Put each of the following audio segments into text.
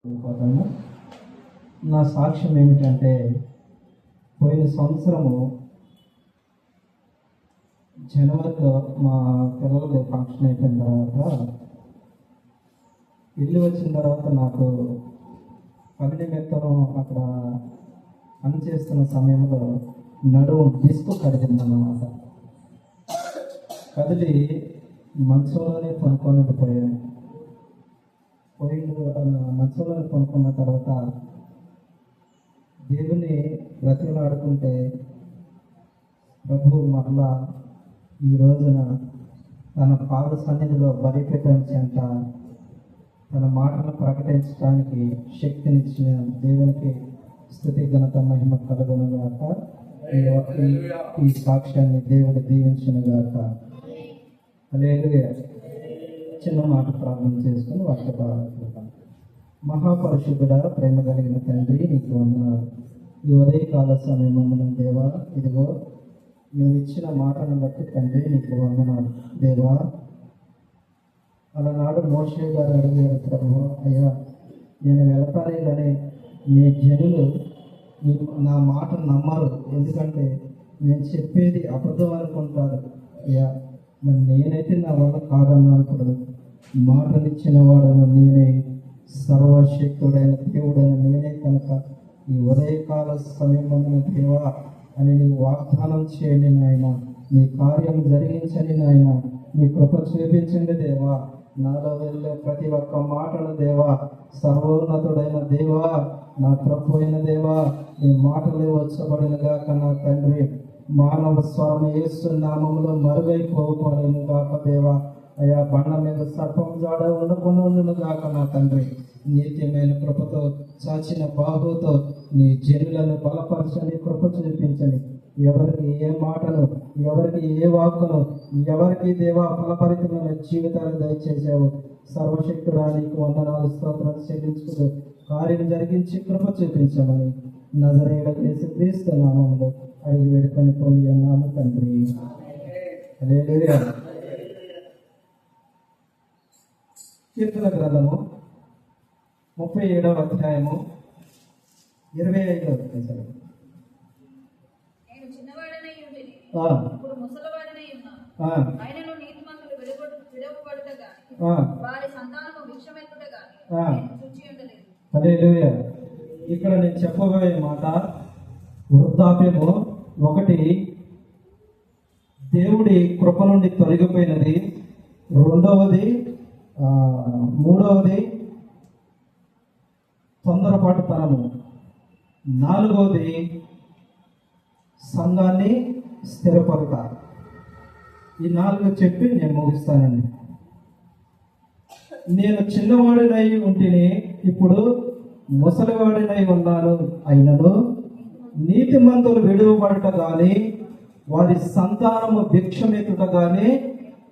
వెళ్ళిపోతాను. నా సాక్ష్యం ఏమిటంటే, పోయిన సంవత్సరము జనవరిలో మా పిల్లలది ఫంక్షన్ అయిపోయిన తర్వాత ఇల్లు వచ్చిన తర్వాత నాకు పని నిమిత్తం అక్కడ పని చేస్తున్న సమయంలో నడుము డిస్క్ కదిలిందన్నమాట. కదిలి మంచంలోనే పోయాను. మంచంలో కొనుక్కున్న తర్వాత దేవుని బ్రతిమలాడుకుంటే ప్రభు మరలా ఈ రోజున తన పాద సన్నిధిలో బలిపీఠం చెంత తన మాటను ప్రకటించడానికి శక్తినిచ్చిన దేవునికి స్తుతి ఘనత మహిమ కలుగునుగాక. ఈ సాక్ష్యాన్ని దేవుడు దీవించునుగాక. హల్లెలూయా. చిన్న మాట ప్రార్థన చేసుకుని వాక్య ప్రారంభిద్దాం. మహాపరిశుద్ధుడా, ప్రేమ కలిగిన తండ్రి, నీకు వందనాలు. ఈ ఉదయకాల సమయమున దేవా, ఇదిగో నువ్వు ఇచ్చిన మాటను బట్టి తండ్రి నీకు వందనాలు. దేవా, అలనాడు మోషే గారు అడిగారు, ప్రభు అయ్యా నేను వెళతానే కానీ నీ జనులు నా మాట నమ్మరు, ఎందుకంటే నేను చెప్పేది అబద్ధం అనుకుంటారు. అయ్యా మరి నేనైతే నా వల్ల కాదన్నప్పుడు మాటనిచ్చిన వాడను నేనే, సర్వశక్తుడైన దేవుడైన నేనే కనుక ఈ ఉదయకాల సమయంలో దేవా అని నీ వాగ్దానం చేయండి నాయన, నీ కార్యం జరిగించండి నాయన, నీ కృప చూపించండి దేవా. నాలో వెళ్ళే ప్రతి ఒక్క మాటను దేవా, సర్వోన్నతుడైన దేవా, నా ప్రభు అయిన దేవా, నీ మాటలే వచ్చబడినగాక నా తండ్రి. మానవ స్వరం యేసు నామములో మరుగైపోబడిన గాక దేవా. అయా బండ మీద సర్పం జాడ ఉండకుండా గాక నా తండ్రి. నీతిమైన కృపతో చాచిన బాహుతో నీ జనులను బలపరచని, కృప చూపించని. ఎవరికి ఏ మాటను, ఎవరికి ఏ వాక్కును, ఎవరికి దేవా ఫలపరితమైన జీవితాలు దయచేసావు. సర్వశక్తుడా నీకు వందనాలు, స్తోత్రాలు చెల్లించుకుంటూ కార్యం జరిగించి కృప చూపించమని నజరేయుడైన యేసుక్రీస్తు నామములో అడిగి వేడుకొని పొంది అన్నాము తండ్రి. హల్లెలూయా. కీర్తన గ్రంథము 37వ అధ్యాయము 25వ వచనం. హల్లెలూయా. ఇక్కడ నేను చెప్పబోయే మాట వృద్ధాప్యము ఒకటి దేవుడి కృప నుండి తొలగిపోయినది, రెండవది మూడవది తొందరపాటుతనము, నాలుగవది సంఘాన్ని స్థిరపరుట. ఈ 4 చెప్పి నేను ముగిస్తానండి. నేను చిన్నవాడినై ఉంటేనే ఇప్పుడు ముసలివాడినై ఉన్నాను, అయినను నీతిమంతులు విడువబడట గాని వారి సంతానము భిక్షమెత్తుట గాని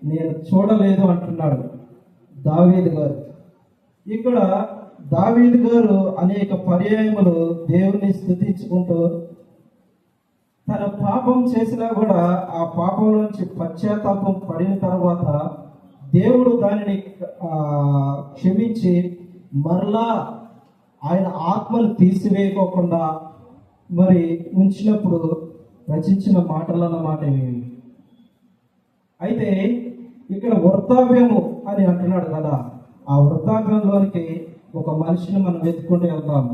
నేను చూడలేదు అంటున్నాడు దావీదు గారు. ఇక్కడ దావీదు గారు అనేక పర్యాయములు దేవుని స్తుతించుకుంటూ తన పాపం చేసినా కూడా ఆ పాపం నుంచి పశ్చాత్తాపం పడిన తర్వాత దేవుడు దానిని క్షమించి మరలా ఆయన ఆత్మను తీసివేయకోకుండా మరి ఉంచినప్పుడు రచించిన మాటలు అన్నమాట ఇవి. అయితే ఇక్కడ వృద్ధాప్యము అని అంటున్నాడు కదా, ఆ వృద్ధాప్యంలోనికి ఒక మనిషిని మనం వెతుక్కుంటూ వెళ్తాం.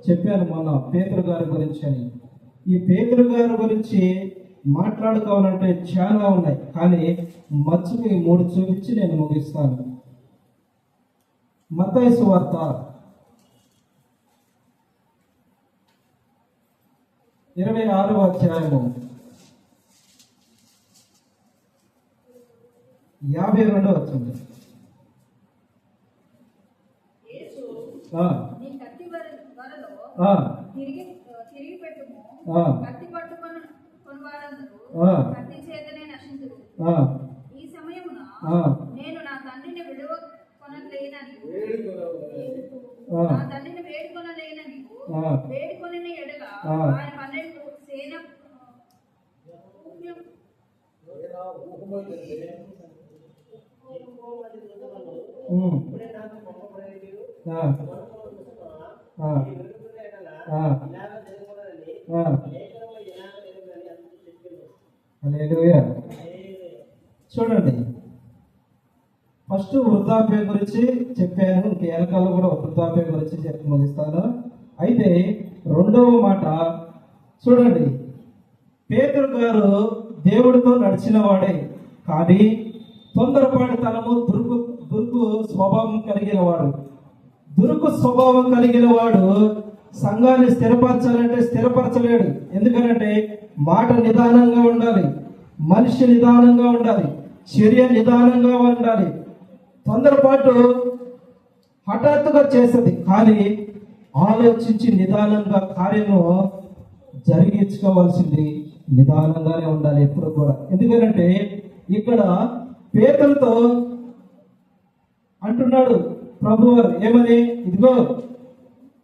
చెప్పాను మొన్న పేతురు గారి గురించి అని. ఈ పేతురు గారి గురించి మాట్లాడుకోవాలంటే చాలా ఉన్నాయి, కానీ మచ్చుకి 3 చూపించి నేను ముగిస్తాను. మత్తయి సువార్త 26వ అధ్యాయము 52వ వచనం. నేను నా తండ్రిని వేడుకొనలేనని వేడుకొని ఎడల ఆయన 12 సేన ఆ, ఆ, ఆ. హల్లెలూయా. చూడండి, ఫస్ట్ వృద్ధాప్యం గురించి చెప్పాను, ఇంక వెనకాల కూడా వృద్ధాప్యం గురించి చెప్పి ముగిస్తాను. అయితే రెండవ మాట చూడండి, పేతురు గారు దేవుడితో నడిచిన వాడే, కానీ తొందరపాటుతనము దురుకు స్వభావం కలిగిన వాడు. దురుకు స్వభావం కలిగిన వాడు సంఘాన్ని స్థిరపరచాలంటే స్థిరపరచలేడు. ఎందుకనంటే మాట నిదానంగా ఉండాలి, మనిషి నిదానంగా ఉండాలి, చర్య నిదానంగా ఉండాలి. తొందరపాటు హఠాత్తుగా చేస్తుంది, కానీ ఆలోచించి నిదానంగా కార్యము జరిగించుకోవాల్సింది నిదానంగానే ఉండాలి ఎప్పుడు కూడా. ఎందుకంటే ఇక్కడ పేతురుతో అంటున్నాడు ప్రభువారు ఏమని, ఇదిగో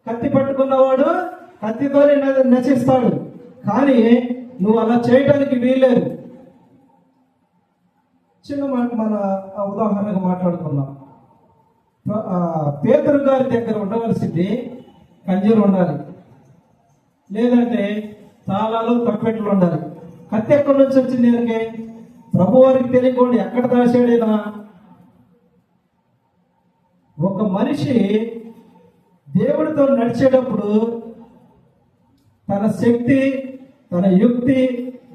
కత్తి పట్టుకున్నవాడు కత్తితోనే నశిస్తాడు, కానీ నువ్వు అలా చేయటానికి వీల్లేదు. చిన్న మాట మన ఉదాహరణగా మాట్లాడుకున్నాం. పేతురు గారి దగ్గర ఉండవలసింది కంజూరు ఉండాలి, లేదంటే తాళాలు తప్పెట్లు ఉండాలి. కత్తి ఎక్కడి నుంచి వచ్చింది? ఎందుకే ప్రభు వారికి తెలియకుండా ఎక్కడ దాచాడైనా. ఒక మనిషి దేవుడితో నడిచేటప్పుడు తన శక్తి, తన యుక్తి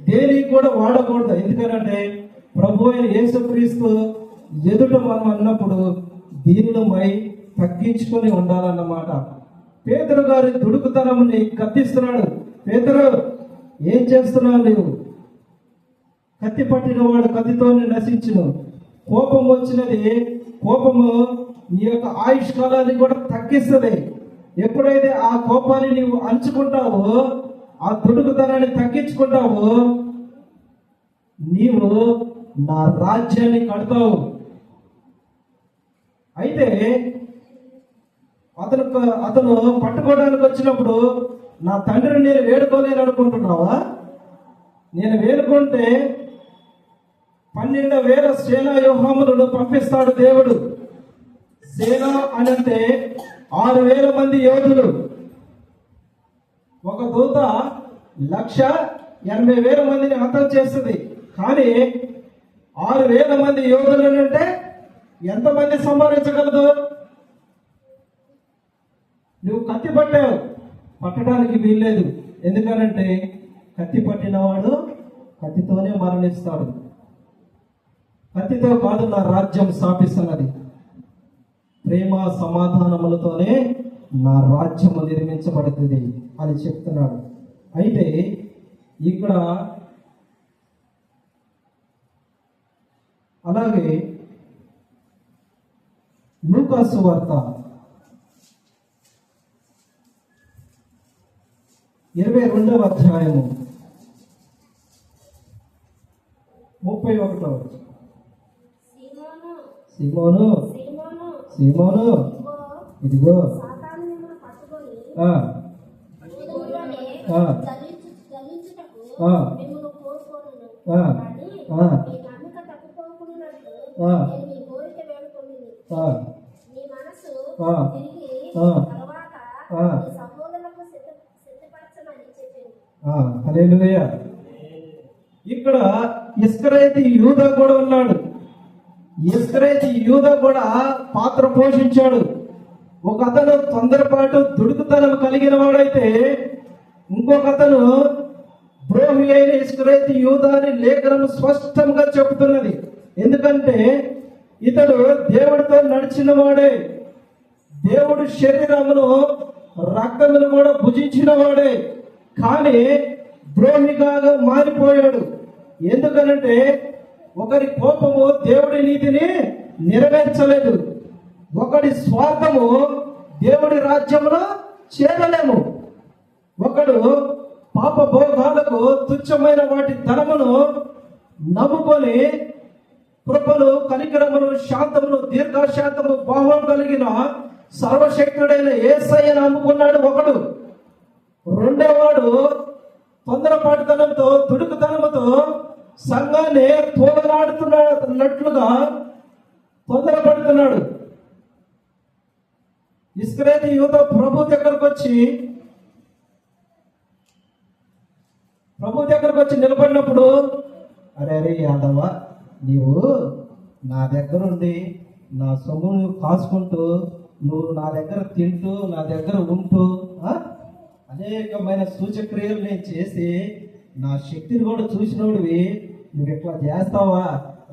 దేనికి కూడా వాడకూడదు. ఎందుకంటే ప్రభు అయిన యేసుక్రీస్తు ఎదుట మనం అన్నప్పుడు దీనులమై తగ్గించుకొని ఉండాలన్నమాట. పేతురు గారి దుడుకుతనంని గద్దిస్తున్నాడు. పేతురు, ఏం చేస్తున్నావు నీవు? కత్తి పట్టిన వాడు కత్తితోనే నశించును. కోపం వచ్చినది, కోపము నీ యొక్క ఆయుష్ కాలాన్ని కూడా తగ్గిస్తుంది. ఎప్పుడైతే ఆ కోపాన్ని నీవు అణుచుకుంటావో, ఆ దుడుకుతనాన్ని తగ్గించుకుంటావో, నీవు నా రాజ్యాన్ని కడతావు. అయితే అతను పట్టుకోవడానికి వచ్చినప్పుడు నా తండ్రిని నేను వేడుకోలేను అనుకుంటున్నావా? నేను వేడుకుంటే 12,000 సేనా వ్యూహములను పంపిస్తాడు దేవుడు. సేన అనంటే 6,000 మంది యోధులు. ఒక దూత 1,80,000 మందిని హతం చేస్తుంది. కానీ 6,000 మంది యోధులు అంటే ఎంతమంది సంహరించగలదు? నువ్వు కత్తి పట్టావు, పట్టడానికి వీల్లేదు. ఎందుకనంటే కత్తి పట్టినవాడు కత్తితోనే మరణిస్తాడు. కత్తితో కాదు నా రాజ్యం స్థాపిస్తున్నది, ప్రేమ సమాధానములతోనే నా రాజ్యము నిర్మించబడుతుంది అని చెప్తున్నాడు. అయితే ఇక్కడ అలాగే లూకా సువార్త 22వ అధ్యాయము 31వ వచనం. సీమోను సీమోను, ఇదిగో హల్లెలూయా. ఇక్కడ ఇస్కరియోతు యూదా కూడా ఉన్నాడు. ఇస్కరియోతు యూదా కూడా పాత్ర పోషించాడు. ఒక అతను తొందరపాటు దుడుకుతనం కలిగిన వాడైతే, ఇంకొక అతను ద్రోహి అయిన ఇస్కరియోతు యూదా అని లేఖనం స్పష్టంగా చెబుతున్నది. ఎందుకంటే ఇతడు దేవుడితో నడిచిన వాడే, దేవుడు శరీరమును రక్తమును కూడా భుజించిన వాడే, కానీ ద్రోహిగా మారిపోయాడు. ఎందుకనంటే ఒకరి కోపము దేవుడి నీతిని నెరవేర్చలేదు, ఒకడి స్వార్థము దేవుడి రాజ్యములో చేరలేము. ఒకడు పాప భోగాలకు తుచ్చమైన వాటి ధనమును నమ్ముకొని కృపను, కనికరమును, శాంతమును, దీర్ఘశాంతము, భావం కలిగిన సర్వశక్తుడైన యేసయ్యను నమ్ముకున్నాడు ఒకడు. రెండోవాడు తొందరపాటుతనంతో, దుడుకుతనంతో సంఘాన్ని తోలనాడుతున్నట్లుగా తొందరపడుతున్నాడు. ఇస్కరేతు యూద ప్రభు దగ్గరకు వచ్చి నిలబడినప్పుడు, అరే అరే యాదవ, నీవు నా దగ్గర ఉండి నా సొమ్మును కాసుకుంటూ, నువ్వు నా దగ్గర తింటూ, నా దగ్గర ఉంటూ, అనేకమైన సూచక్రియలు నేను చేసి నా శక్తిని కూడా చూసినోడివి, నువ్వు ఇట్లా చేస్తావా,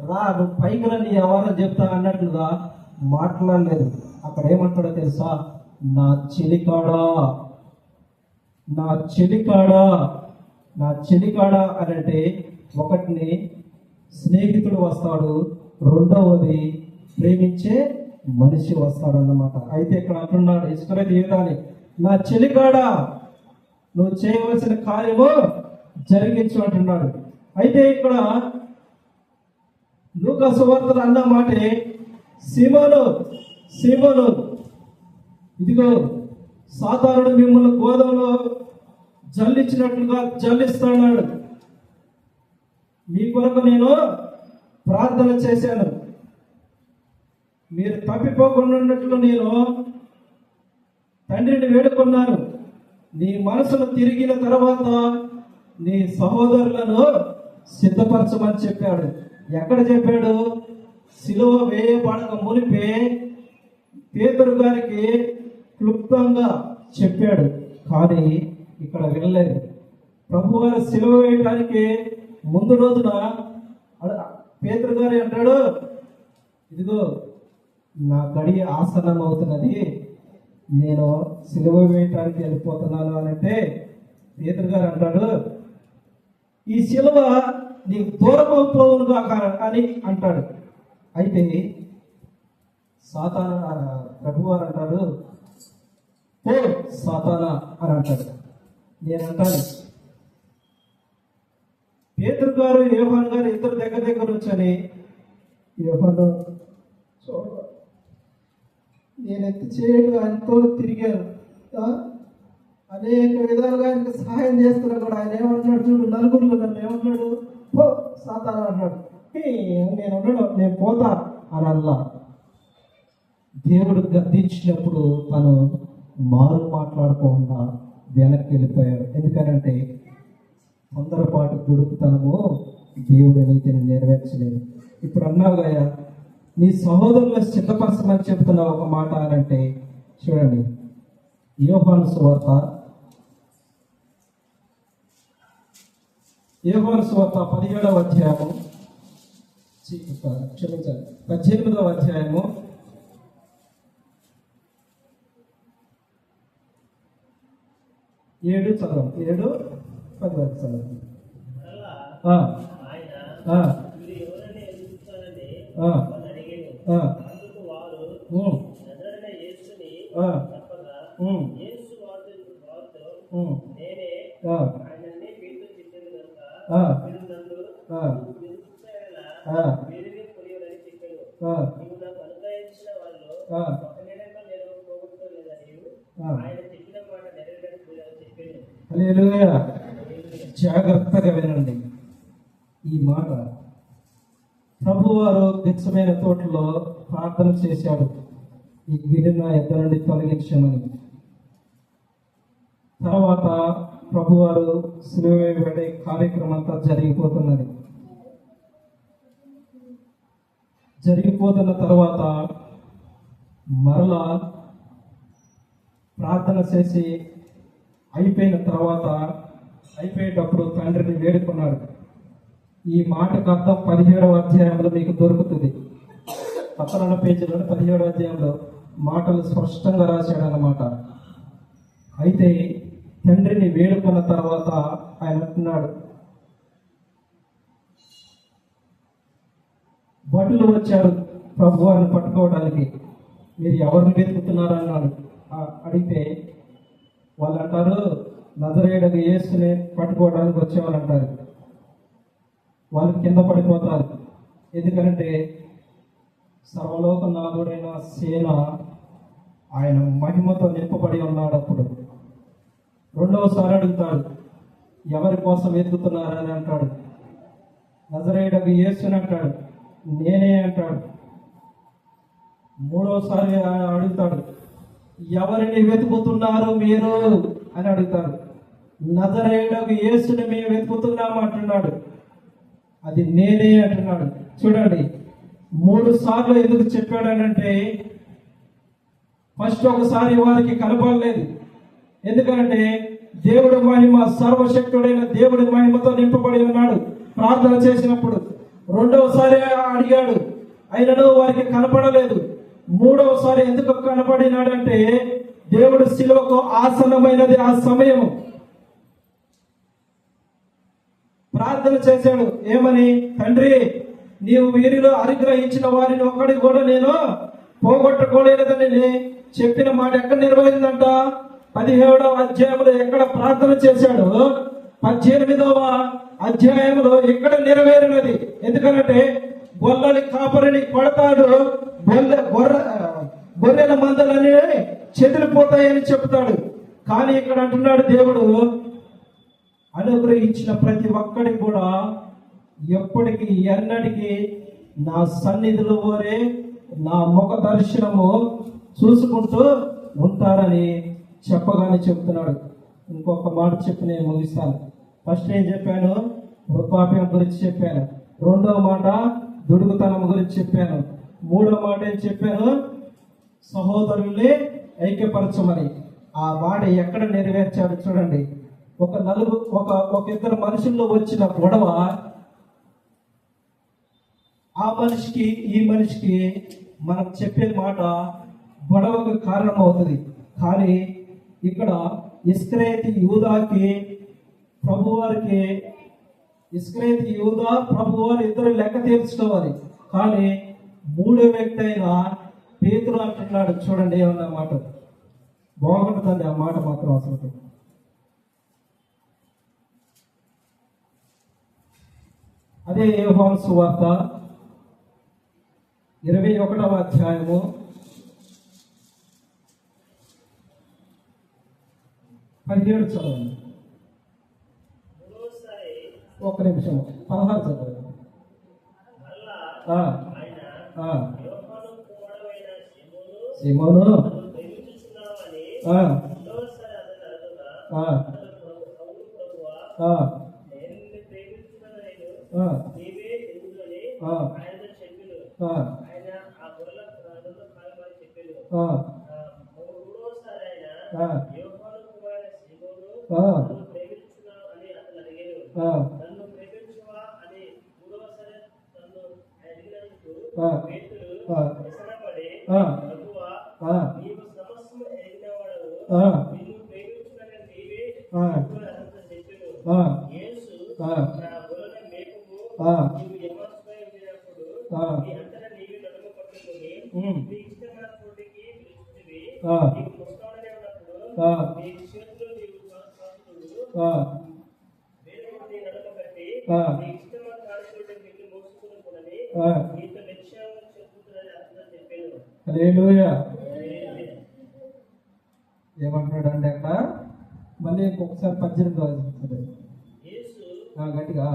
రా నువ్వు పైకి రా, నీ ఎవరో చెప్తా అన్నట్లుగా మాట్లాడలేదు. అక్కడ ఏమంటాడో తెలుసా? నా చెలికాడా అని అంటే, ఒకటిని స్నేహితుడు వస్తాడు, రెండవది ప్రేమించే మనిషి వస్తాడు అన్నమాట. అయితే ఇక్కడ అంటున్నాడు ఇస్కరేతు యూదాని, నా చెలికాడా, నువ్వు చేయవలసిన కార్యము జరిగించు అంటున్నాడు. అయితే ఇక్కడ లూకా సువార్తలో అన్న మాటే, సీమోను, ఇదిగో సాతానుడు మిమ్మల్ని గోధుమలో జల్లించినట్లుగా జల్లిస్తున్నాడు. మీ కొరకు నేను ప్రార్థన చేశాను, మీరు తప్పిపోకుండా ఉన్నట్లు నేను తండ్రిని వేడుకున్నాను. నీ మనసును తిరిగిన తర్వాత నీ సహోదరులను సిద్ధపరచమని చెప్పాడు. ఎక్కడ చెప్పాడు? సిలువ వేయబడక మునిపే పేతురు గారికి క్లుప్తంగా చెప్పాడు, కానీ ఇక్కడ వెళ్ళలేదు. ప్రభువారు సిలువ వేయడానికి ముందు రోజున పేతురు గారు అంటాడు, ఇదిగో నా గడి ఆసనం అవుతున్నది, నేను సిలువ వేయటానికి వెళ్ళిపోతున్నాను అని అంటే, పేతురు గారు అంటాడు, ఈ సిలువ నీకు దూరం అవుతుందిగా అని అంటాడు. అయితే ప్రభువారు అంటాడు, ఓ సాతానా అని అంటాడు. నేనంటాను, పేతురు గారు యోహాను గారు ఇద్దరు దగ్గర వచ్చని, యోహాను చూడ, నేను ఎత్తి చేయడు ఆయనతో తిరిగాను, అనేక విధాలుగా ఆయనకు సహాయం చేస్తున్నా కూడా ఆయన ఏమంటున్నాడు చూడు, నలుగురు నన్ను ఏమంటున్నాడు, పో సాతానా అన్నాడు. నేను ఉన్నాడు, నేను పోతా అని అల్లా. దేవుడు గద్దించినప్పుడు తను మారు మాట్లాడకుండా వెనక్కి వెళ్ళిపోయాడు. ఎందుకనంటే తొందరపాటు దుడుకుతనము దేవుడు నీతిని నెరవేర్చలేదు. ఇప్పుడు అన్నావు కదా, నీ సహోదరులు సిద్ధపరచమని చెప్తున్నావు ఒక మాట అని అంటే, చూడండి యోహాను సువార్త 17వ అధ్యాయము, క్షమించాలి 18వ అధ్యాయము 7 చదవం, 7-10 వరకు చదవండి. హల్లెలూయా. జాగ్రత్తగా వినండి ఈ మాట. ప్రభువారు దిక్షమైన తోటలో ప్రార్థన చేశాడు, ఈ గిరిని నా ఎద్ద నుండి తొలగించమని. తర్వాత ప్రభువారు సిలువ వేయబడే కార్యక్రమం అంతా జరిగిపోతున్న తర్వాత మరలా ప్రార్థన చేసి అయిపోయేటప్పుడు తండ్రిని వేడుకున్నాడు. ఈ మాటకు అర్థం 17వ అధ్యాయంలో మీకు దొరుకుతుంది. 17వ పేజీలో 17వ అధ్యాయంలో మాటలు స్పష్టంగా రాశాడు అన్నమాట. అయితే తండ్రిని వేడుకున్న తర్వాత ఆయన అంటున్నాడు, భటులు వచ్చారు ప్రభువారిని పట్టుకోవడానికి, మీరు ఎవరిని వెతుకుతున్నారు అన్నాడు. అడిగితే వాళ్ళు అంటారు, నజరేయుడైన యేసుని పట్టుకోవడానికి వచ్చేవాళ్ళు అంటారు. వాళ్ళు కింద పడిపోతారు. ఎందుకంటే సర్వలోకనాథుడైన సేన ఆయన మహిమతో నింపబడి ఉన్నాడు. అప్పుడు రెండవసారి అడుగుతాడు, ఎవరి కోసం వెతుకుతున్నారని అంటాడు. నజరేయుడైన యేసుని అంటాడు, నేనే అంటాడు. మూడవసారి అడుగుతాడు, ఎవరిని వెతుకుతున్నారు మీరు అని అడుగుతారు. నజరేయుడకు యేసుని మేము వెతుకుతున్నాము అంటున్నాడు. అది నేనే అంటున్నాడు. చూడండి 3 సార్లు ఎందుకు చెప్పాడనంటే, ఫస్ట్ ఒకసారి వారికి కనపడలేదు. ఎందుకంటే దేవుడి మహిమ, సర్వశక్తుడైన దేవుడి మహిమతో నింపబడి ఉన్నాడు ప్రార్థన చేసినప్పుడు. రెండవసారి అడిగాడు, అయినను వారికి కనపడలేదు. మూడవసారి ఎందుకు కనపడినాడంటే, దేవుడు శిలువకు ఆసన్నమైనది ఆ సమయం. ప్రార్థన చేశాడు ఏమని, తండ్రి నీవు వీరిలో అనుగ్రహించిన వారిని ఒక్కడి కూడా నేను పోగొట్టుకోలేదని చెప్పిన మాట ఎక్కడ నెరవేరిందంట? 17వ అధ్యాయంలో ఎక్కడ ప్రార్థన చేశాడు, 18వ అధ్యాయంలో ఎక్కడ నెరవేరినది. ఎందుకంటే గొల్లని కాపరిని కొడతాడు, గొర్రెల మందలని చెదిరిపోతాయని చెప్తాడు. కానీ ఇక్కడ అంటున్నాడు దేవుడు, అనుగ్రహించిన ప్రతి ఒక్కడికి కూడా ఎప్పటికీ ఎన్నటికీ నా సన్నిధిలో వరే నా ముఖ దర్శనము చూసుకుంటూ ఉంటారని చెప్పగానే చెప్తున్నాడు. ఇంకొక మాట చెప్పి నేను ముగిస్తాను. ఫస్ట్ ఏం చెప్పాను? వృద్ధాప్యం గురించి చెప్పాను. రెండవ మాట దుడుగుతనం గురించి చెప్పాను. మూడవ మాట ఏం చెప్పాను? సహోదరుల్ని ఐక్యపరచమని. ఆ మాట ఎక్కడ నెరవేర్చాడు చూడండి. ఒక ఇద్దరు మనుషుల్లో వచ్చిన గొడవ ఆ మనిషికి ఈ మనిషికి మనం చెప్పే మాట గొడవకు కారణం అవుతుంది. కానీ ఇక్కడ ఇస్కరేతు యూదాకి ప్రభువారికి, ఇస్కరేతు యూదా ప్రభువారు ఇద్దరు లెక్క తీర్చుకోవాలి. కానీ మూడో వ్యక్తి అయిన పేతురు అంటున్నాడు. చూడండి ఏమన్నా మాట బాగుంటుందండి ఆ మాట మాత్రం అసలు. అదే యోహాను సువార్త 21వ అధ్యాయము 17 చదవండి. ఒక్క నిమిషం 16 చదవండి. సీమోను హల్లెలూయా. ఏమంటున్నాడు అంటే అక్కడ మళ్ళీ ఇంకొకసారి 18 గట్టిగా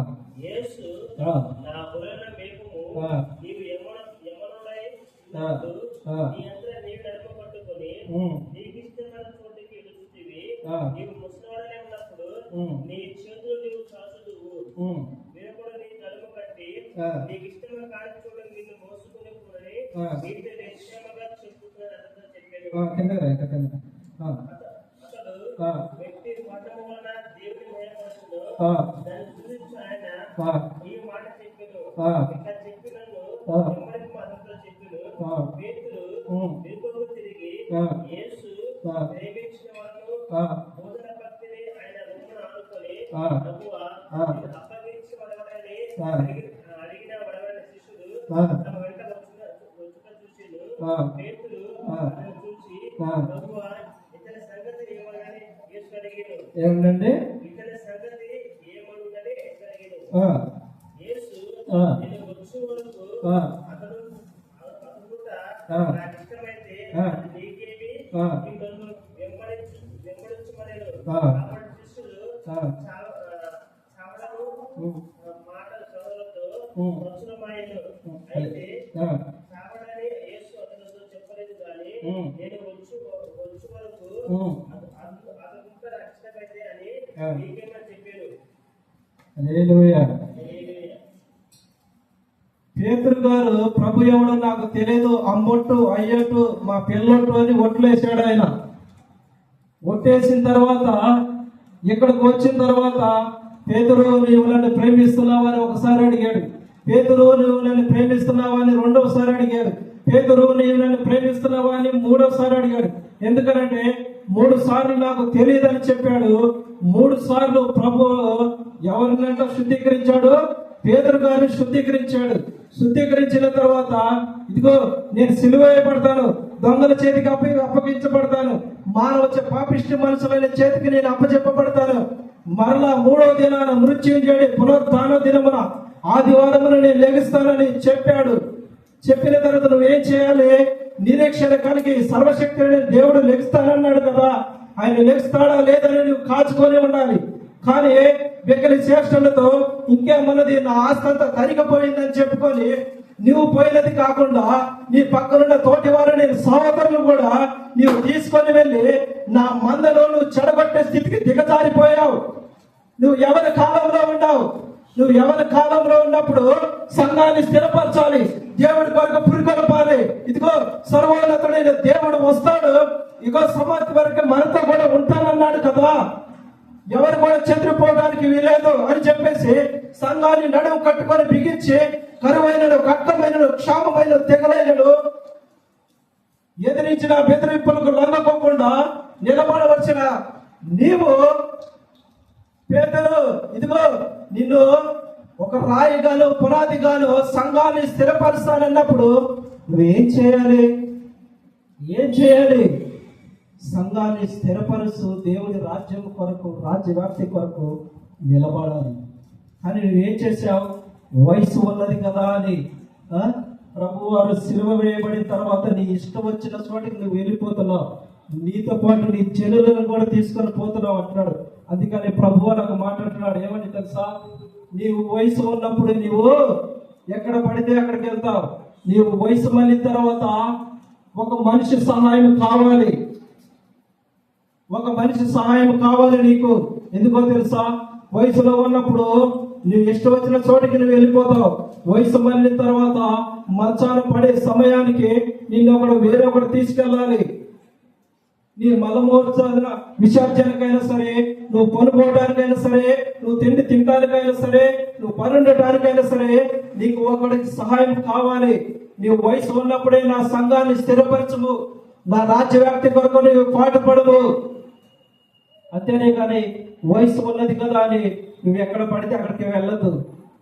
ఏమండి హల్లెలూయా. పేతురు గారు ప్రభు ఎవడో నాకు తెలియదు, అమ్మొట్టు అయ్యట్టు మా పిల్లొట్టు అని ఒట్లేసాడు ఆయన. ఒట్టేసిన తర్వాత ఇక్కడికి వచ్చిన తర్వాత పేతురు నీవు నన్ను ప్రేమిస్తున్నావని ఒకసారి అడిగాడు. పేతురు నువ్వు నన్ను ప్రేమిస్తున్నావని రెండవసారి అడిగాడు. పేతురు నీవు నన్ను ప్రేమిస్తున్నావా అని మూడవసారి అడిగాడు. ఎందుకనంటే 3 సార్లు నాకు తెలియదని చెప్పాడు. 3 సార్లు ప్రభు ఎవరినంట శుద్ధీకరించాడు? పేతురు గారిని శుద్ధీకరించాడు. శుద్ధీకరించిన తర్వాత ఇదిగో నేను సిలువ వేయబడతాను, దొంగల చేతికి అప్పగించబడతాను, మానవ పాపిష్టి మనుషులైన చేతికి నేను అప్పచెప్పబడతాను, మరలా 3వ దినాన మృత్యుంజయుడి పునరుత్థాన దినమున ఆదివారమున నేను లెగుస్తానని చెప్పాడు. చెప్పిన తర్వాత నువ్వేం చేయాలి? నిరీక్షణ కలిగి సర్వశక్తుడైన దేవుడు లెగుస్తానన్నాడు కదా, ఆయన లెగుస్తాడా లేదని నువ్వు కాచుకొని ఉండాలి. కానీ వెక్కలి చేష్టలతో ఇంకేమన్నది నా ఆస్తి అంతా తరిగిపోయిందని చెప్పుకొని నువ్వు పోయినది కాకుండా నీ పక్కనున్న తోటి వారు నేను సహోదరులు కూడా నీవు తీసుకొని వెళ్ళి నా మందలో నువ్వు చెడగొట్టే స్థితికి దిగజారిపోయావు. నువ్వు ఎవరి కాలంలో ఉన్నావు? నువ్వు ఎవరి కాలంలో ఉన్నప్పుడు సంఘాన్ని స్థిరపరచాలి, దేవుడి కొరకు పురికొల్పాలి. ఇదిగో సర్వోన్నతుడైన దేవుడు వస్తాడు, ఇదిగో సమాధి వరకు మనతో కూడా ఉంటానన్నాడు కదా, ఎవరు కూడా చెదిరిపోవడానికి వీలేదు అని చెప్పేసి సంఘాన్ని నడుము కట్టుకొని బిగించి కరువైనను, కట్టమైనను, క్షామమైన, తెగలైనను ఎదిరించిన బెదిరింపులకు లొంగకోకుండా నిలబడవలసిన నీవు పేతురు, ఇదిగో నిన్ను ఒక రాయిగాను పునాదిగాను సంఘాన్ని స్థిరపరుస్తానన్నప్పుడు నువ్వేం చేయాలి? ఏం చేయాలి? సంఘాన్ని స్థిరపరుస్తూ దేవుడి రాజ్యం కొరకు, రాజ్య వ్యాప్తి కొరకు నిలబడాలి. కానీ నువ్వేం చేశావు? వయసు ఉన్నది కదా అని ప్రభు వారు సిలువ వేయబడిన తర్వాత నీ ఇష్టం వచ్చిన చోటికి నువ్వు వెళ్ళిపోతున్నావు, నీతో పాటు నీ జనులను కూడా తీసుకొని పోతున్నావు అంటున్నాడు. అందుకని ప్రభు నాకు మాట్లాడుతున్నాడు, ఏమని తెలుసా? నీవు వయసు ఉన్నప్పుడు నీవు ఎక్కడ పడితే అక్కడికి వెళ్తావు. నీవు వయసు మళ్ళిన తర్వాత ఒక మనిషి సహాయం కావాలి, ఒక మనిషి సహాయం కావాలి నీకు. ఎందుకో తెలుసా? వయసులో ఉన్నప్పుడు నువ్వు ఇష్టం వచ్చిన చోటికి నువ్వు వెళ్ళిపోతావు. వయసు మళ్ళిన తర్వాత మంచాన పడే సమయానికి నిన్ను వేరొకడు తీసుకెళ్ళాలి. నీ మలమూర్చాల విసర్జనకైనా సరే, నువ్వు పనుకోవడానికైనా సరే, నువ్వు తిండి తినడానికైనా సరే, నువ్వు పనుండటానికైనా సరే నీకు ఒకడికి సహాయం కావాలి. నీవు వయసు ఉన్నప్పుడే నా సంఘాన్ని స్థిరపరచము, నా రాజ్యవ్యాప్తి కొరకు నువ్వు పాటుపడవు. అంతేనే కానీ వయసు ఉన్నది కదా అని నువ్వు ఎక్కడ పడితే అక్కడికి వెళ్ళదు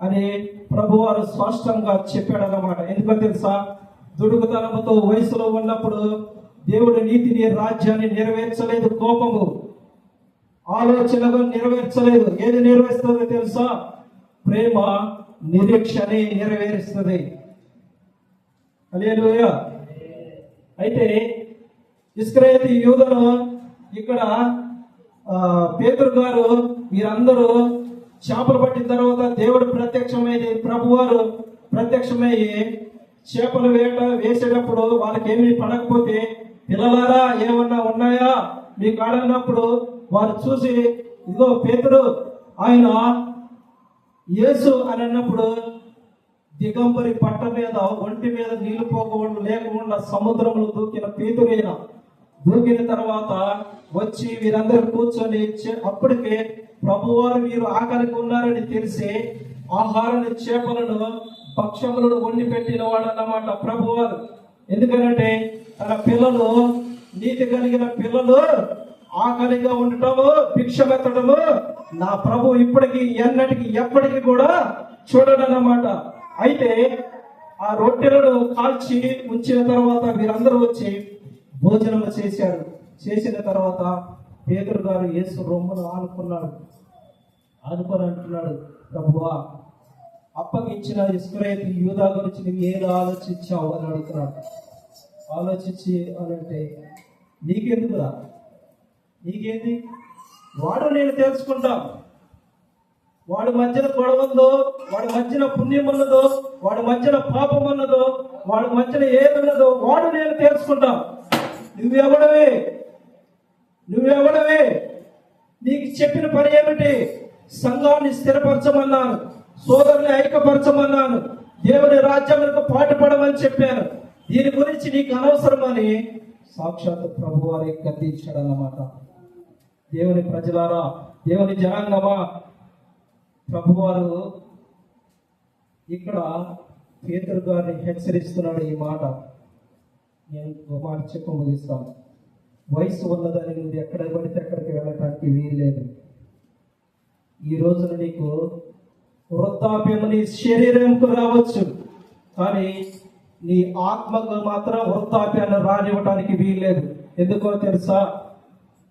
అని ప్రభు వారు స్పష్టంగా చెప్పాడు అన్నమాట. ఎందుకో తెలుసా? దుడుకుతనముతో వయసులో ఉన్నప్పుడు దేవుడు నీతిని, రాజ్యాన్ని నెరవేర్చలేదు. కోపము, ఆలోచనలు నెరవేర్చలేదు. ఏది నెరవేరుస్తుందో తెలుసా? ప్రేమ, నిరీక్షని నెరవేరుస్తుంది. హల్లెలూయా. అయితే ఇస్కరియోతు యూదను ఇక్కడ పేతురు గారు మీరందరూ చేపలు పట్టిన తర్వాత దేవుడు ప్రత్యక్షమైంది, ప్రభువారు ప్రత్యక్షమయ్యి చేపలు వేసేటప్పుడు వాళ్ళకేమీ పడకపోతే పిల్లలారా ఏమన్నా ఉన్నాయా మీ కాడన్నప్పుడు వారు చూసి ఇదిగో పేతురు ఆయన యేసు అని అన్నప్పుడు దిగంబరి పట్ట మీద ఒంటి మీద నీళ్లు పోకుండా లేకుండా సముద్రంలో దూకిన పేతురైన దూకిన తర్వాత వచ్చి వీరందరూ కూర్చొని అప్పటికే ప్రభువారు వీరు ఆకలికి ఉన్నారని తెలిసి ఆహారాన్ని, చేపలను, భక్ష్యములను వండి పెట్టిన వాడు అన్నమాట ప్రభువారు. ఎందుకంటే తన పిల్లలు, నీతి కలిగిన పిల్లలు ఆకలిగా ఉండటము, భిక్షమెత్తడము నా ప్రభు ఇప్పటికి ఎన్నటికి ఎప్పటికి కూడా చూడడన్నమాట. అయితే ఆ రొట్టెలను కాల్చి ఉంచిన తర్వాత వీరందరూ వచ్చి భోజనం చేశారు. చేసిన తర్వాత పేతురు గారు యేసు రొమ్మును ఆనుకొని అంటున్నాడు, ప్రభువా అప్పగించిన ఇస్కరియోతు యూదా గురించి నువ్వు ఏదో ఆలోచించావు అని అడుగుతున్నాడు. ఆలోచించి అనంటే నీకెందుకురా, నీకేంది? వాడు నేను తెలుసుకుంటాం. వాడి మధ్యన గొడవ ఉందో, వాడి మధ్యన పుణ్యం ఉన్నదో, వాడి మధ్యన పాపం ఉన్నదో, వాడి మధ్యన ఏదున్నదో వాడు నేను తెలుసుకుంటాం. నువ్వెవడవే? నీకు నీకు చెప్పిన పని ఏమిటి? సంఘాన్ని స్థిరపరచమన్నాను, సోదరుని ఐక్యపరచమన్నాను, దేవుని రాజ్యానికి పాటుపడమని చెప్పాను. దీని గురించి నీకు అనవసరమని సాక్షాత్ ప్రభు వారి గద్దించాడు అన్నమాట. దేవుని ప్రజలారా, దేవుని జనాంగమా, ప్రభువారు ఇక్కడ పేతురు గారిని హెచ్చరిస్తున్నాడు. ఈ మాట నేను ఒక మాట చెప్పి ముగిస్తాను. వయసు ఉన్నదని నువ్వు ఎక్కడ పడితే అక్కడికి వెళ్ళటానికి వీల్లేదు. ఈ రోజున నీకు వృద్ధాప్యం నీ శరీరంకు రావచ్చు, కానీ నీ ఆత్మకు మాత్రం వృద్ధాప్యాన్ని రానివ్వటానికి వీల్లేదు. ఎందుకో తెలుసా?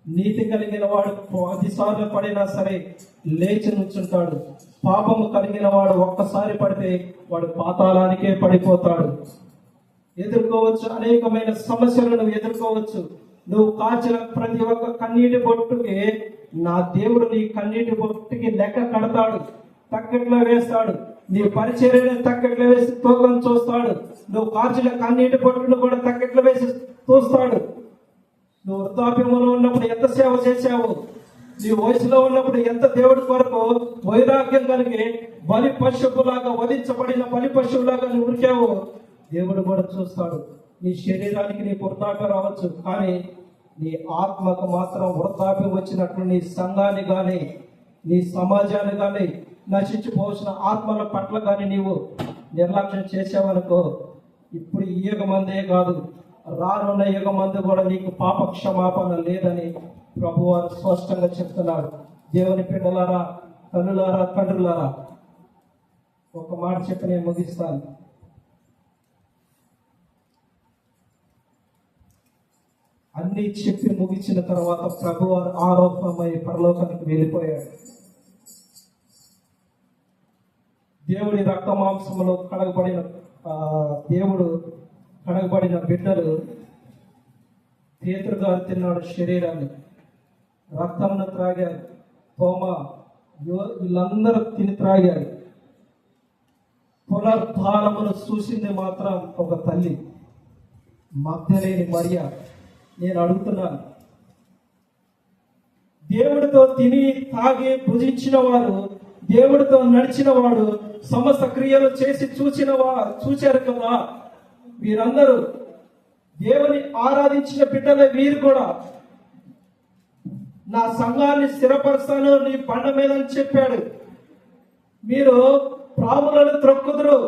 నీతి కలిగిన వాడు 10 సార్లు పడినా సరే లేచి నుంచుంటాడు. పాపము కలిగిన వాడు ఒక్కసారి పడితే వాడు పాతాళానికే పడిపోతాడు. ఎదుర్కోవచ్చు, అనేకమైన సమస్యలను నువ్వు ఎదుర్కోవచ్చు. నువ్వు కాచిన ప్రతి ఒక్క కన్నీటి బొట్టుకి నా దేవుడు నీ కన్నీటి బొట్టుకి లెక్క కడతాడు, తక్కట్లో వేస్తాడు. నీ పరిచర్యను తక్కట్లో వేసి తూకం చూస్తాడు. నువ్వు కాచిన కన్నీటి బొట్టును కూడా తక్కట్లో వేసి చూస్తాడు. నువ్వు వృద్ధాప్యంలో ఉన్నప్పుడు ఎంత సేవ చేశావు, నీ వయసులో ఉన్నప్పుడు ఎంత దేవుడి కొరకు వైరాగ్యం కలిగి బలి పశువులాగా వధించబడిన బలి పశువులాగా నువ్వు ఉరికావు, దేవుడు కూడా చూస్తాడు. నీ శరీరానికి నీ వృద్ధాప్యం రావచ్చు, కానీ నీ ఆత్మకు మాత్రం వృద్ధాప్యం వచ్చినట్లు నీ సంఘాన్ని కానీ నీ సమాజాన్ని కానీ నశించిపోవలసిన ఆత్మల పట్ల కానీ నీవు నిర్లక్ష్యం చేసావనుకో, ఇప్పుడు ఈ యుగమందే కాదు, రానున్న యుగమందు కూడా నీకు పాప క్షమాపణ లేదని ప్రభువారు స్పష్టంగా చెప్తున్నాడు. దేవుని పిల్లలారా, తల్లులారా, తండ్రులారా, ఒక మాట చెప్పి నేను ముగిస్తాను. అన్ని చెప్పి ముగించిన తర్వాత ప్రభువారు ఆరోపణమై పరలోకానికి వెళ్ళిపోయాడు. దేవుడి రక్త మాంసంలో దేవుడు కడగబడిన బిడ్డలు పేతురు గారు తిన్నాడు శరీరాన్ని, రక్తమును త్రాగారు. తోమా, వీళ్ళందరూ తిని త్రాగారు. పునరుద్ధానమును చూసింది మాత్రం ఒక తల్లి, మగ్దలేని మరియ. నేను అడుగుతున్నాను, దేవుడితో తిని తాగి భుజించిన వారు, దేవుడితో నడిచిన వాడు, సమస్త క్రియలు చేసి చూచారు కదా. వీరందరూ దేవుని ఆరాధించిన బిడ్డలే. వీరు కూడా నా సంఘాన్ని స్థిరపరుస్తాను నీ బండ మీద అని చెప్పాడు. మీరు ప్రాములను త్రొక్కుదురు,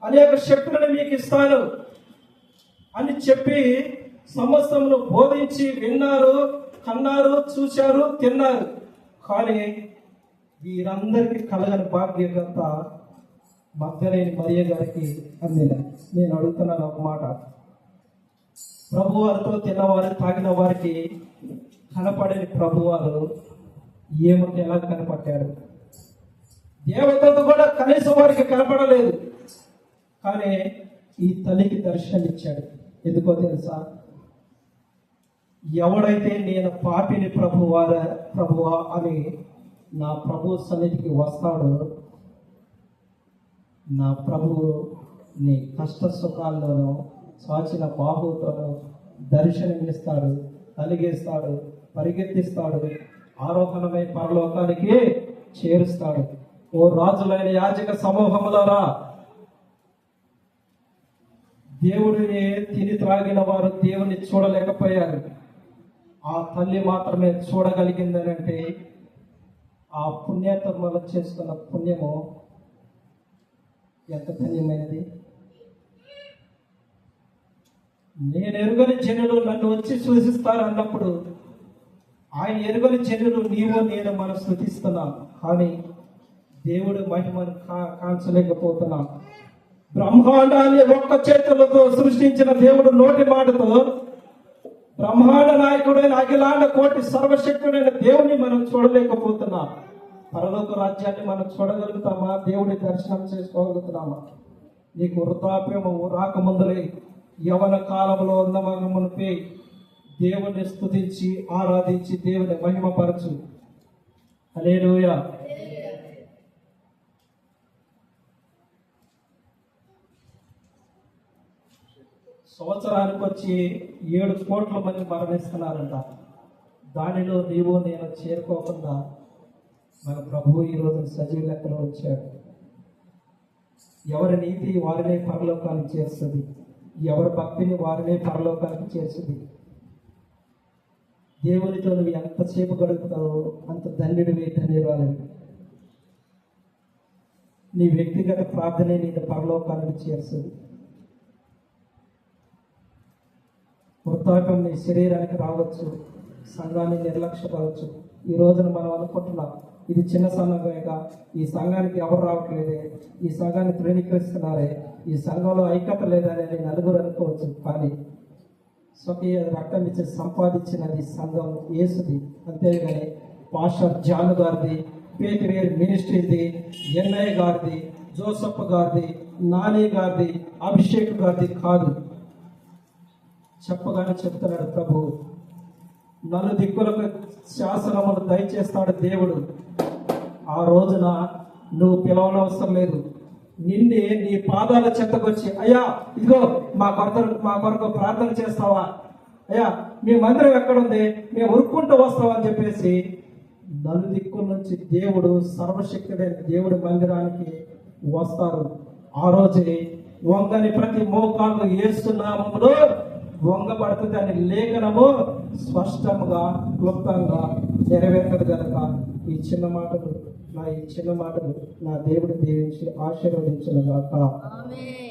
అనేక శక్తులను మీకు ఇస్తాను అని చెప్పి సమస్తమును బోధించి విన్నారు, కన్నారు, చూశారు, తిన్నారు. కానీ వీరందరికీ కలగని భాగ్యత మగ్దలేని మరియ గారికి అందింది. నేను అడుగుతున్నాను ఒక మాట, ప్రభువారితో తిన్నవారు తాగిన వారికి కనపడని ప్రభువారు ఏమిటి ఎలా కనపడ్డాడు? దేవతలతో కూడా కనీసం వారికి కనపడలేదు, కానీ ఈ తల్లికి దర్శనమిచ్చాడు. ఎందుకో తెలుసా? ఎవడైతే నేను పాపిని ప్రభువా అని నా ప్రభు సన్నిధికి వస్తాడో, నా ప్రభువు నీ కష్ట సుఖాల్లోనూ చాచిన బాహుతోనూ దర్శనమిస్తాడు, కలిగిస్తాడు, పరిగెత్తిస్తాడు, ఆరోహణమై పరలోకానికి చేరుస్తాడు. ఓ రాజులైన యాజక సమూహములారా, దేవుడిని తిని త్రాగిన వారు దేవుని చూడలేకపోయారు. ఆ తల్లి మాత్రమే చూడగలిగిందని అంటే ఆ పుణ్యాత్మలు చేసుకున్న పుణ్యము ఎంత ధన్యమైనది. నేను ఎరుగని జనులు నన్ను వచ్చి స్తుతిస్తారు అన్నప్పుడు, ఆయన ఎరుగని జనులు నీవు నేను మనం స్తుతిస్తున్నాం, కానీ దేవుడు మహిమను కాంచలేకపోతున్నాం. బ్రహ్మాండాన్ని ఒక్క చేతులతో సృష్టించిన దేవుడు నోటి మాటతో బ్రహ్మాండ నాయకుడైన అఖిలాండ కోటి సర్వశక్తుడైన దేవుని మనం చూడలేకపోతున్నాం. పరలోక రాజ్యాన్ని మనం చూడగలుగుతామా? దేవుడి దర్శనం చేసుకోగలుగుతున్నామా? నీకు వృద్ధాప్యము రాకముందలే యవన కాలంలో ఉన్న మనమునిపై దేవుని స్తుతించి ఆరాధించి దేవుని మహిమపరచు. హల్లెలూయా. సంవత్సరానికి వచ్చి 7 కోట్ల మంది మరణిస్తున్నారంట. దానిలో నీవు నేను చేరుకోకుండా మన ప్రభువు ఈరోజు సజీవ లెక్కలో వచ్చాడు. ఎవరి నీతి వారినే పరలోకానికి చేస్తుంది, ఎవరి భక్తిని వారినే పరలోకానికి చేస్తుంది. దేవునితో నువ్వు ఎంతసేపు గడుపుతావో అంత ధన్యుడివి, ధన్యురాలివి. నీ వ్యక్తిగత ప్రార్థనే నేను పరలోకానికి చేస్తుంది. వృద్ధాప్యం నీ శరీరానికి రావచ్చు, సంఘాన్ని నిర్లక్ష్యపరవచ్చు. ఈ రోజున మనం అనుకుంటున్నాం ఇది చిన్న సంఘమేగా, ఈ సంఘానికి ఎవరు రావట్లేదే, ఈ సంఘాన్ని తృణీకరిస్తున్నారే, ఈ సంఘంలో ఐక్యత లేదనేది నలుగురు అనుకోవచ్చు. కానీ స్వకీయ రక్తం ఇచ్చి సంపాదించినది సంఘం యేసుది. అంతేగాని పాస్టర్ జాను గారిది, పేతివేర్ మినిస్ట్రీది, ఎన్ఐ గారిది, జోసఫ్ గారిది, నాని గారిది, అభిషేక్ గారిది కాదు. చెప్పగానే చెప్తున్నాడు ప్రభు, నలుదిక్కులకు శాసనములు దయచేస్తాడు దేవుడు. ఆ రోజున నువ్వు పిలవనవసరం లేదు. నిన్నే నీ పాదాల చెత్తకొచ్చి, అయ్యా ఇదిగో మా కొరకు ప్రార్థన చేస్తావా, అయ్యా మీ మందిరం ఎక్కడుంది, మేము ఉరుక్కుంటూ వస్తావా అని చెప్పేసి నలుదిక్కుల నుంచి దేవుడు, సర్వశక్తుడైన దేవుడి మందిరానికి వస్తారు. ఆ రోజే వంగని ప్రతి మోకాళ్ళు యేసునామములో వంగబడుతుంది అని లేఖనము స్పష్టంగా క్లుప్తంగా నెరవేర్చదు కనుక ఈ చిన్న మాటలు నా దేవుడు దీవించి ఆశీర్వదించును గాక. ఆమేన్.